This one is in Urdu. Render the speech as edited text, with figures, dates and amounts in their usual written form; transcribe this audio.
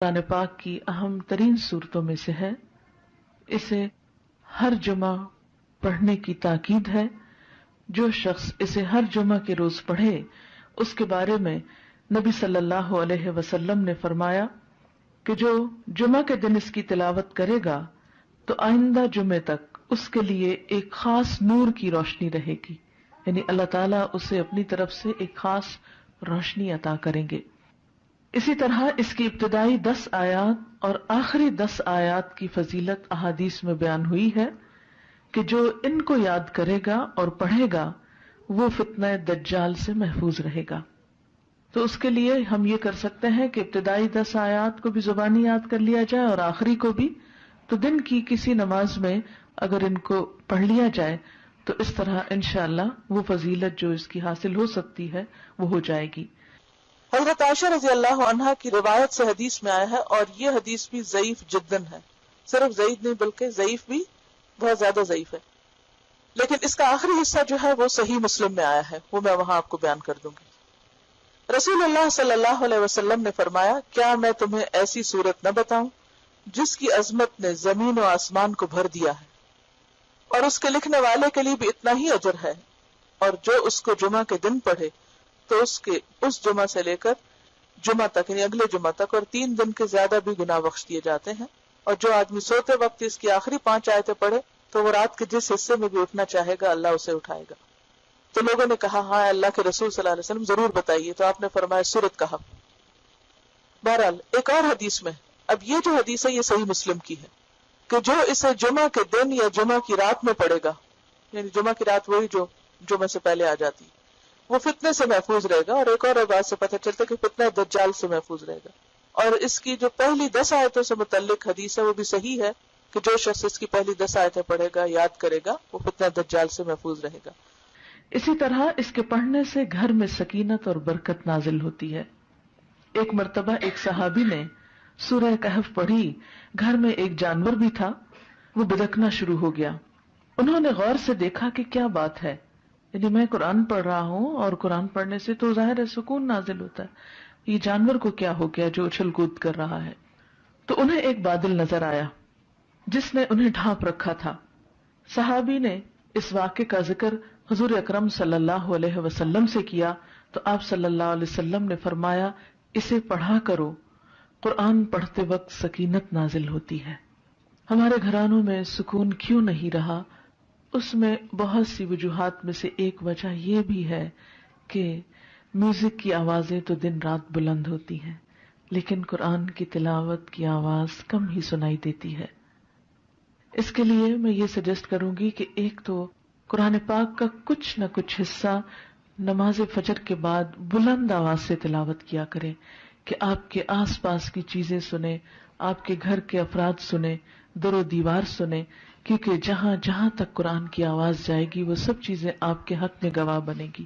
قرآن پاک کی اہم ترین صورتوں میں سے ہے. اسے ہر جمعہ پڑھنے کی تاکید ہے. جو شخص اسے ہر جمعہ کے روز پڑھے اس کے بارے میں نبی صلی اللہ علیہ وسلم نے فرمایا کہ جو جمعہ کے دن اس کی تلاوت کرے گا تو آئندہ جمعے تک اس کے لیے ایک خاص نور کی روشنی رہے گی، یعنی اللہ تعالیٰ اسے اپنی طرف سے ایک خاص روشنی عطا کریں گے. اسی طرح اس کی ابتدائی 10 آیات اور آخری 10 آیات کی فضیلت احادیث میں بیان ہوئی ہے کہ جو ان کو یاد کرے گا اور پڑھے گا وہ فتنہ دجال سے محفوظ رہے گا. تو اس کے لیے ہم یہ کر سکتے ہیں کہ ابتدائی 10 آیات کو بھی زبانی یاد کر لیا جائے اور آخری کو بھی. تو دن کی کسی نماز میں اگر ان کو پڑھ لیا جائے تو اس طرح انشاءاللہ وہ فضیلت جو اس کی حاصل ہو سکتی ہے وہ ہو جائے گی. حضرت عائشہ رضی اللہ عنہا کی روایت سے حدیث میں آیا ہے، اور یہ حدیث بھی ضعیف جداً ہے، صرف ضعیف نہیں بلکہ ضعیف بھی بہت زیادہ ضعیف ہے، لیکن اس کا آخری حصہ جو ہے وہ صحیح مسلم میں آیا ہے، وہ میں وہاں آپ کو بیان کر دوں گی. رسول اللہ صلی اللہ علیہ وسلم نے فرمایا، کیا میں تمہیں ایسی صورت نہ بتاؤں جس کی عظمت نے زمین و آسمان کو بھر دیا ہے، اور اس کے لکھنے والے کے لیے بھی اتنا ہی اجر ہے، اور جو اس کو جمعہ کے دن پڑھے تو اس جمعہ سے لے کر جمعہ تک یعنی اگلے جمعہ تک اور 3 دن کے زیادہ بھی گناہ بخش دیے جاتے ہیں. اور جو آدمی سوتے وقت اس کی آخری 5 آیتیں پڑھے تو وہ رات کے جس حصے میں بھی اٹھنا چاہے گا اللہ اسے اٹھائے گا. تو لوگوں نے کہا ہاں اللہ کے رسول صلی اللہ علیہ وسلم ضرور بتائیے، تو آپ نے فرمایا سورت کہف. بہرحال ایک اور حدیث میں، اب یہ جو حدیث ہے یہ صحیح مسلم کی ہے کہ جو اسے جمعہ کے دن یا جمعہ کی رات میں پڑھے گا، یعنی جمعہ کی رات وہی جو جمعہ سے پہلے آ جاتی، وہ فتنے سے محفوظ رہے گا. اور ایک اور بات سے پتہ چلتا ہے کہ فتنہ دجال سے محفوظ رہے گا. اور اس کی جو پہلی 10 آیتوں سے متعلق حدیث ہے وہ بھی صحیح ہے کہ جو شخص اس کی پہلی 10 آیتیں پڑھے گا، یاد کرے گا، وہ فتنہ دجال سے محفوظ رہے گا. اسی طرح اس کے پڑھنے سے گھر میں سکینت اور برکت نازل ہوتی ہے. ایک مرتبہ ایک صحابی نے سورہ کہف پڑھی، گھر میں ایک جانور بھی تھا، وہ بدکنا شروع ہو گیا. انہوں نے غور سے دیکھا کہ کیا بات ہے، یعنی میں قرآن پڑھ رہا ہوں اور قرآن پڑھنے سے تو ظاہر ہے سکون نازل ہوتا ہے، یہ جانور کو کیا ہو گیا جو اچھل کود کر رہا ہے. تو انہیں ایک بادل نظر آیا جس نے انہیں ڈھانپ رکھا تھا. صحابی نے اس واقعے کا ذکر حضور اکرم صلی اللہ علیہ وسلم سے کیا تو آپ صلی اللہ علیہ وسلم نے فرمایا، اسے پڑھا کرو، قرآن پڑھتے وقت سکینت نازل ہوتی ہے. ہمارے گھرانوں میں سکون کیوں نہیں رہا؟ اس میں بہت سی وجوہات میں سے ایک وجہ یہ بھی ہے کہ میوزک کی آوازیں تو دن رات بلند ہوتی ہیں لیکن قرآن کی تلاوت کی آواز کم ہی سنائی دیتی ہے. اس کے لیے میں یہ سجیسٹ کروں گی کہ ایک تو قرآن پاک کا کچھ نہ کچھ حصہ نماز فجر کے بعد بلند آواز سے تلاوت کیا کریں کہ آپ کے آس پاس کی چیزیں سنیں، آپ کے گھر کے افراد سنیں، در و دیوار سنیں، کیونکہ جہاں جہاں تک قرآن کی آواز جائے گی وہ سب چیزیں آپ کے حق میں گواہ بنے گی.